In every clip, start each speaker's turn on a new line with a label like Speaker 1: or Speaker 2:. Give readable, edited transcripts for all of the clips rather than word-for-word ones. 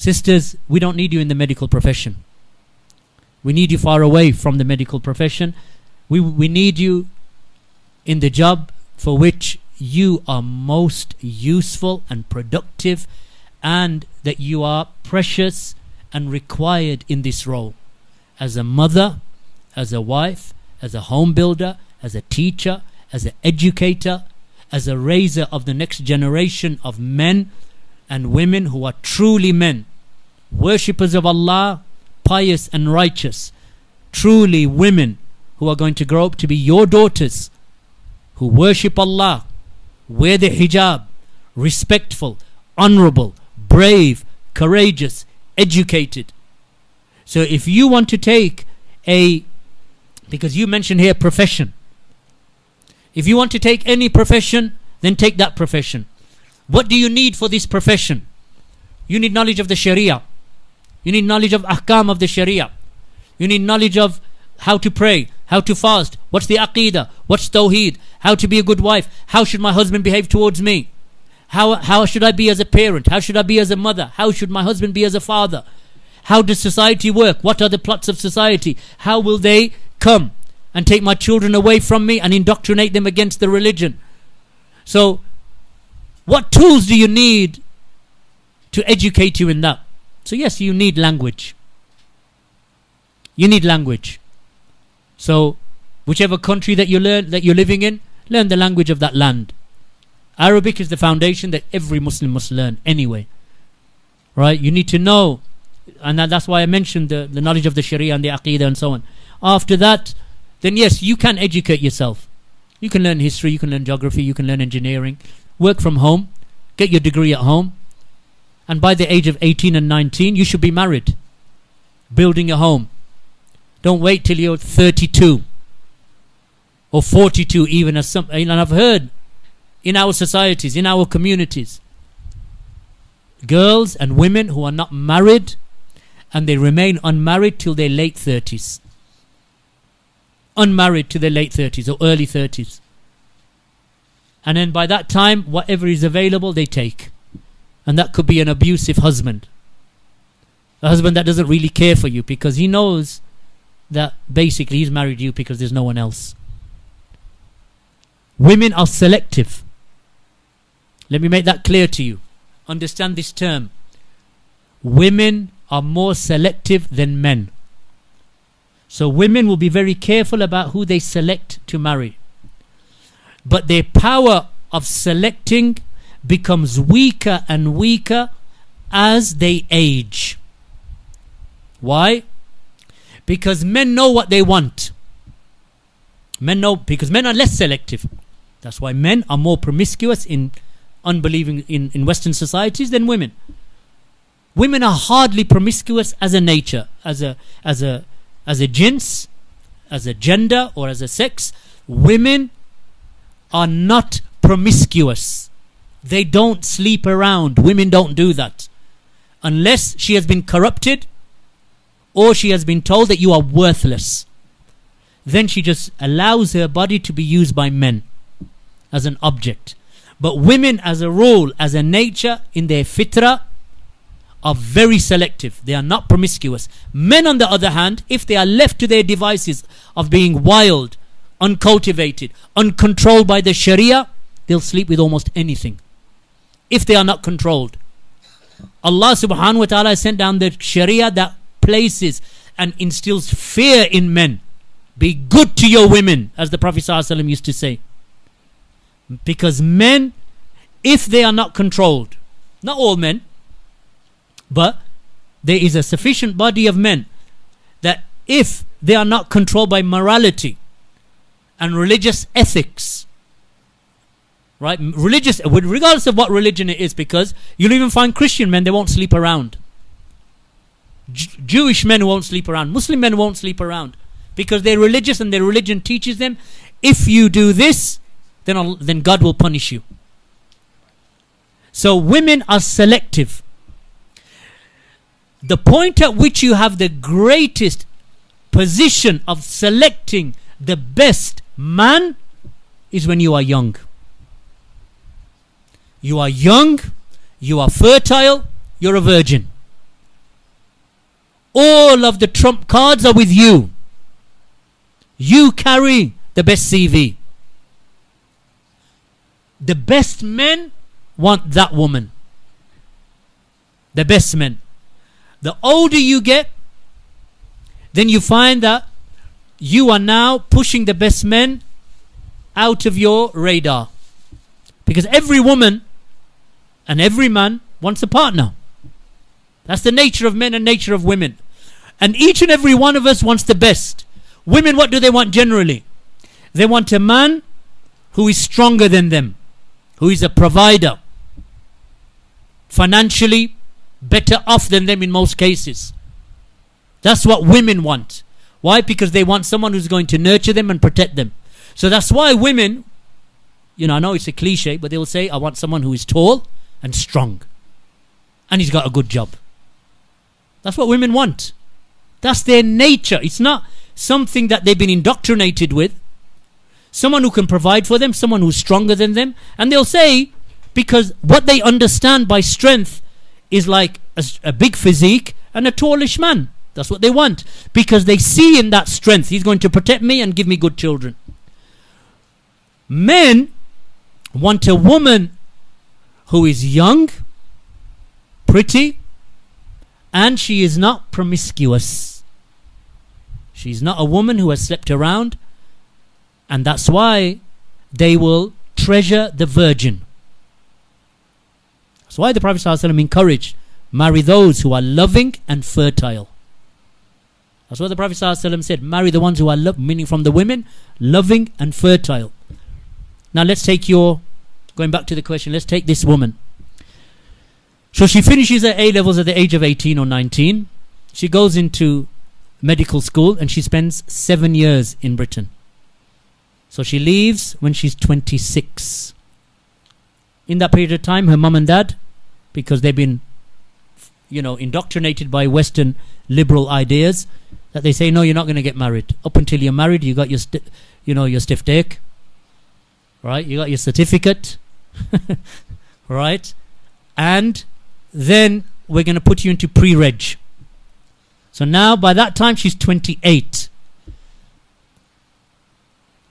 Speaker 1: Sisters, we don't need you in the medical profession. We need you far away from the medical profession. We need you in the job for which you are most useful and productive, and that you are precious and required in this role. As a mother, as a wife, as a home builder, as a teacher, as an educator, as a raiser of the next generation of men and women who are truly men, worshippers of Allah, pious and righteous, truly women who are going to grow up to be your daughters, who worship Allah, wear the hijab, respectful, honorable, brave, courageous, educated. So if you want to take because you mentioned here profession, if you want to take any profession, then take that profession. What do you need for this profession? You need knowledge of the Sharia. You need knowledge of ahkam of the Sharia. You need knowledge of how to pray, how to fast, what's the aqidah, what's tawheed, how to be a good wife, how should my husband behave towards me, how should I be as a parent, how should I be as a mother, how should my husband be as a father, how does society work, what are the plots of society, how will they come and take my children away from me and indoctrinate them against the religion. So what tools do you need to educate you in that? So yes, you need language. You need language. So whichever country that you're living in, learn the language of that land. Arabic is the foundation that every Muslim must learn anyway. Right? You need to know, and that's why I mentioned the knowledge of the Sharia and the Aqidah and so on. After that, then yes, you can educate yourself. You can learn history, you can learn geography, you can learn engineering, work from home, get your degree at home, and by the age of 18 and 19, you should be married, building a home. Don't wait till you're 32 or 42 even, as some, and I've heard in our societies, in our communities, girls and women who are not married and they remain unmarried till their late 30s. Unmarried to their late 30s or early 30s. And then by that time, whatever is available, they take. And that could be an abusive husband. A husband that doesn't really care for you because he knows that basically he's married you because there's no one else. Women are selective. Let me make that clear to you. Understand this term. Women are more selective than men. So women will be very careful about who they select to marry. But their power of selecting becomes weaker and weaker as they age. Why? Because men know what they want. Men know, because men are less selective. That's why men are more promiscuous in unbelieving in Western societies than women. Women are hardly promiscuous as a nature, as a jins, as a gender or as a sex. Women are not promiscuous. They don't sleep around. Women don't do that. Unless she has been corrupted or she has been told that you are worthless. Then she just allows her body to be used by men as an object. But women as a rule, as a nature, in their fitrah, are very selective. They are not promiscuous. Men on the other hand, if they are left to their devices of being wild, uncultivated, uncontrolled by the Sharia, they'll sleep with almost anything. If they are not controlled. Allah subhanahu wa ta'ala sent down the Sharia that places and instills fear in men. Be good to your women, as the Prophet ﷺ used to say. Because men, if they are not controlled, not all men, but there is a sufficient body of men that if they are not controlled by morality and religious ethics, right? Religious, regardless of what religion it is, because you'll even find Christian men, they won't sleep around. Jewish men won't sleep around. Muslim men won't sleep around. Because they're religious and their religion teaches them, if you do this, then God will punish you. So women are selective. The point at which you have the greatest position of selecting the best man is when you are young. You are young, you are fertile, you're a virgin. All of the trump cards are with you. You carry the best CV. The best men want that woman. The best men. The older you get, then you find that you are now pushing the best men out of your radar. Because every woman and every man wants a partner. That's the nature of men and nature of women. And each and every one of us wants the best. Women, what do they want generally? They want a man who is stronger than them, who is a provider, financially better off than them in most cases. That's what women want. Why? Because they want someone who's going to nurture them and protect them. So that's why women, I know it's a cliche, but they will say, I want someone who is tall and strong. And he's got a good job. That's what women want. That's their nature. It's not something that they've been indoctrinated with. Someone who can provide for them, someone who's stronger than them. And they'll say, because what they understand by strength is like a big physique and a tallish man. That's what they want. Because they see in that strength, he's going to protect me and give me good children. Men want a woman who is young, pretty, and she is not promiscuous. She's not a woman who has slept around. And that's why they will treasure the virgin. That's why the Prophet ﷺ encouraged, marry those who are loving and fertile. That's what the Prophet ﷺ said, marry the ones who are meaning from the women, loving and fertile. Now let's take going back to the question, let's take this woman. So she finishes her A-levels at the age of 18 or 19. She goes into medical school and she spends 7 years in Britain. So she leaves when she's 26. In that period of time, her mum and dad, because they've been, indoctrinated by Western liberal ideas, that they say, no, you're not going to get married. Up until you're married, you got your, your stiff dick, right? You got your certificate, right? And then we're going to put you into pre-reg. So now, by that time, she's 28.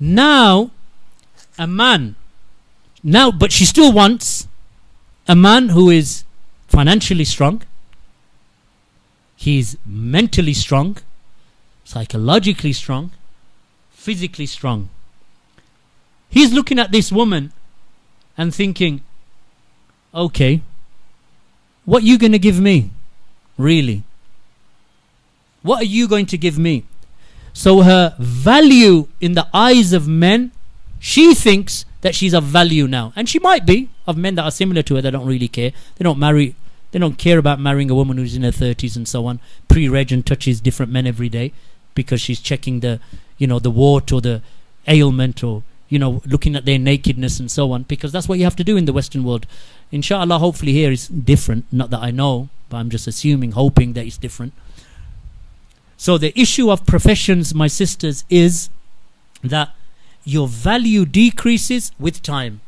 Speaker 1: Now, but she still wants a man who is financially strong. He's mentally strong, psychologically strong, physically strong. He's looking at this woman and thinking, okay, what are you going to give me? Really? What are you going to give me? So her value in the eyes of men, she thinks that she's of value now. And she might be, of men that are similar to her that don't really care. They don't care about marrying a woman who's in her 30s and so on, pre-reg and touches different men every day because she's checking the wart or the ailment or, looking at their nakedness and so on, because that's what you have to do in the Western world. Inshallah, hopefully here is different. Not that I know, but I'm just assuming, hoping that it's different. So the issue of professions, my sisters, is that your value decreases with time.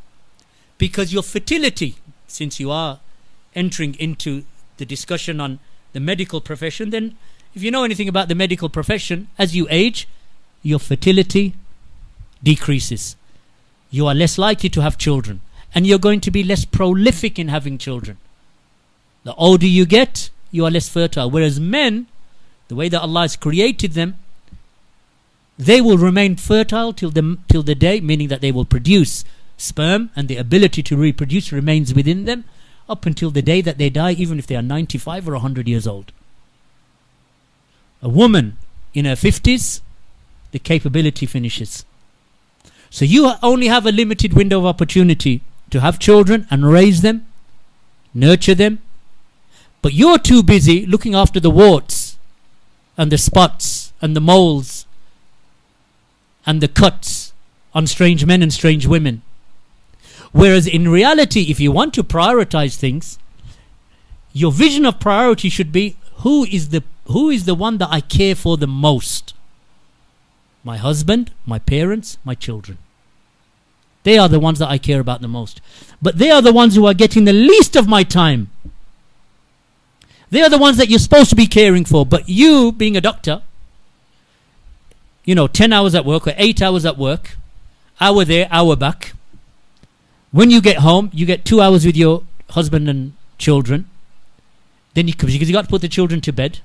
Speaker 1: Because your fertility, since you are entering into the discussion on the medical profession, then if you know anything about the medical profession, as you age, your fertility decreases. You are less likely to have children. And you're going to be less prolific in having children. The older you get, you are less fertile. Whereas men, the way that Allah has created them, they will remain fertile till the day, meaning that they will produce sperm, and the ability to reproduce remains within them up until the day that they die, even if they are 95 or 100 years old. A woman in her 50s, the capability finishes. So you only have a limited window of opportunity to have children and raise them, nurture them, but you're too busy looking after the warts and the spots and the moles and the cuts on strange men and strange women. Whereas in reality, if you want to prioritize things, your vision of priority should be, who is the one that I care for the most? My husband, my parents, my children. They are the ones that I care about the most. But they are the ones who are getting the least of my time. They are the ones that you're supposed to be caring for. But you, being a doctor, 10 hours at work or 8 hours at work, hour there, hour back. When you get home, you get 2 hours with your husband and children. Then because you got to put the children to bed.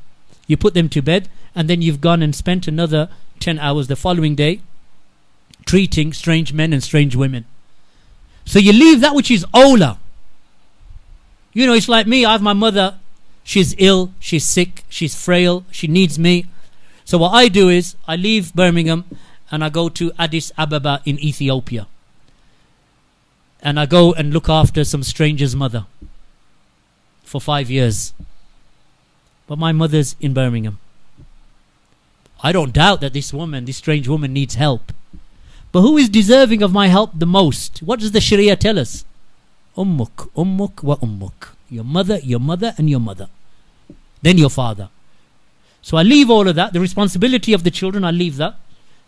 Speaker 1: You put them to bed, and then you've gone and spent another 10 hours the following day treating strange men and strange women. So you leave that which is Ola. It's like me. I have my mother. She's ill. She's sick. She's frail. She needs me. So what I do is I leave Birmingham and I go to Addis Ababa in Ethiopia. And I go and look after some stranger's mother for 5 years. But my mother's in Birmingham. I don't doubt that this strange woman needs help. But who is deserving of my help the most? What does the Sharia tell us? Ummuk wa ummuk. Your mother, and your mother. Then your father. So I leave all of that. The responsibility of the children, I leave that.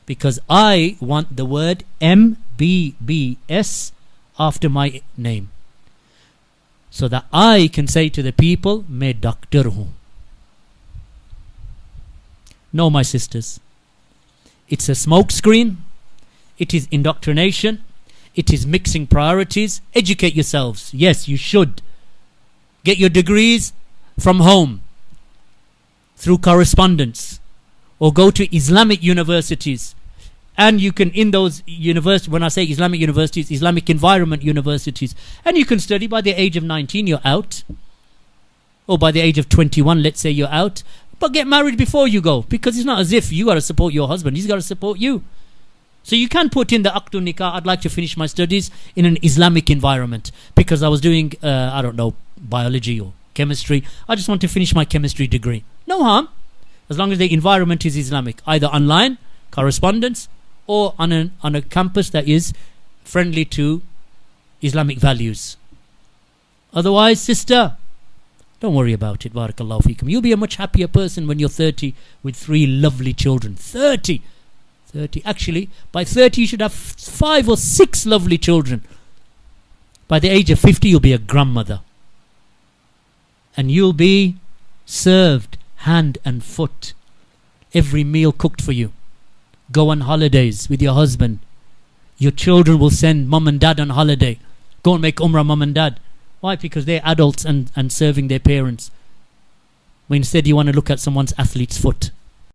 Speaker 1: Because I want the word MBBS after my name. So that I can say to the people, Main doctor hu. No, my sisters. It's a smoke screen. It is indoctrination. It is mixing priorities. Educate yourselves. Yes, you should. Get your degrees from home. Through correspondence. Or go to Islamic universities. And you can, in those universities, when I say Islamic universities, Islamic environment universities. And you can study by the age of 19, you're out. Or by the age of 21, let's say you're out. But get married before you go. Because it's not as if you got to support your husband. He's got to support you. So you can put in the Aqdun Nikah, I'd like to finish my studies in an Islamic environment. Because I was doing, biology or chemistry. I just want to finish my chemistry degree. No harm. As long as the environment is Islamic. Either online, correspondence, or on a campus that is friendly to Islamic values. Otherwise, sister, don't worry about it. Barakallahu feekum. You'll be a much happier person when you're 30 with 3 lovely children. 30. Actually, by 30 you should have 5 or 6 lovely children. By the age of 50 you'll be a grandmother. And you'll be served hand and foot. Every meal cooked for you. Go on holidays with your husband. Your children will send mum and dad on holiday. Go and make umrah, mum and dad. Why? Because they're adults and serving their parents. When instead you want to look at someone's athlete's foot.